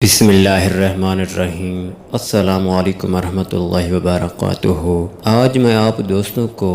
بسم اللہ الرحمن الرحیم۔ السلام علیکم ورحمۃ اللہ وبرکاتہ۔ آج میں آپ دوستوں کو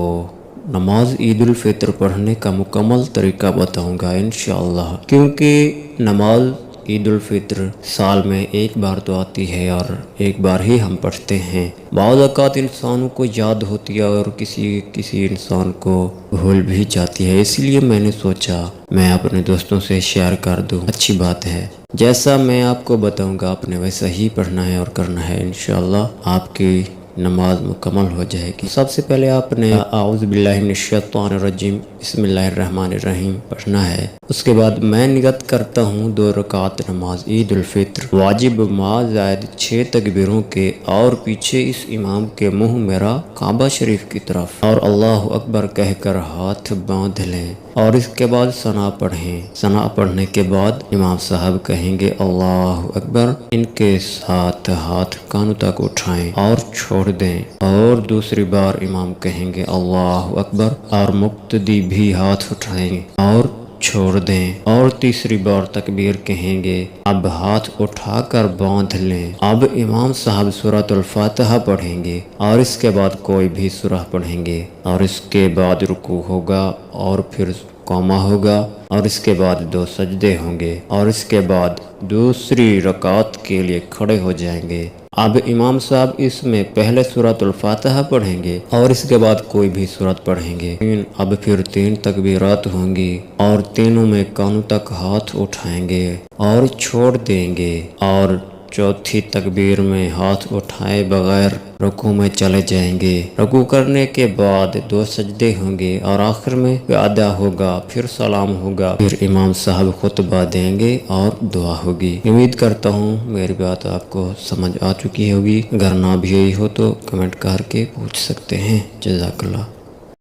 نماز عید الفطر پڑھنے کا مکمل طریقہ بتاؤں گا انشاءاللہ، کیونکہ نماز عید الفطر سال میں ایک بار تو آتی ہے اور ایک بار ہی ہم پڑھتے ہیں۔ بعض اوقات انسانوں کو یاد ہوتی ہے اور کسی انسان کو بھول بھی جاتی ہے، اس لیے میں نے سوچا میں اپنے دوستوں سے شیئر کر دوں، اچھی بات ہے۔ جیسا میں آپ کو بتاؤں گا آپ نے ویسا ہی پڑھنا ہے اور کرنا ہے، انشاءاللہ آپ کی نماز مکمل ہو جائے گی۔ سب سے پہلے آپ نے اعوذ باللہ من الشیطان الرجیم بسم اللہ الرحمن الرحیم پڑھنا ہے۔ اس کے بعد میں نیت کرتا ہوں 2 رکعت نماز عید الفطر، واجب ما زائد 6 تکبیروں کے، اور پیچھے اس امام کے منہ میرا کعبہ شریف کی طرف، اور اللہ اکبر کہہ کر ہاتھ باندھ لیں، اور اس کے بعد ثنا پڑھیں۔ ثنا پڑھنے کے بعد امام صاحب کہیں گے اللہ اکبر، ان کے ساتھ ہاتھ کانوں تک اٹھائیں اور چھوڑ دیں، اور دوسری بار امام کہیں گے اللہ اکبر، اور مقتدی بھی ہاتھ اٹھائیں اور چھوڑ دیں، اور تیسری بار تکبیر کہیں گے، اب ہاتھ اٹھا کر باندھ لیں۔ اب امام صاحب سورۃ الفاتحہ پڑھیں گے اور اس کے بعد کوئی بھی سورہ پڑھیں گے، اور اس کے بعد رکوع ہوگا اور پھر قومہ ہوگا، اور اس کے بعد 2 سجدے ہوں گے، اور اس کے بعد دوسری رکعت کے لیے کھڑے ہو جائیں گے۔ اب امام صاحب اس میں پہلے سورۃ الفاتحہ پڑھیں گے اور اس کے بعد کوئی بھی سورت پڑھیں گے۔ اب پھر 3 تکبیرات ہوں گی اور تینوں میں کانوں تک ہاتھ اٹھائیں گے اور چھوڑ دیں گے، اور چوتھی تکبیر میں ہاتھ اٹھائے بغیر رکوع میں چلے جائیں گے۔ رکوع کرنے کے بعد 2 سجدے ہوں گے اور آخر میں ادا ہوگا، پھر سلام ہوگا، پھر امام صاحب خطبہ دیں گے اور دعا ہوگی۔ امید کرتا ہوں میری بات آپ کو سمجھ آ چکی ہوگی، اگر نہ بھی یہی ہو تو کمنٹ کر کے پوچھ سکتے ہیں۔ جزاک اللہ۔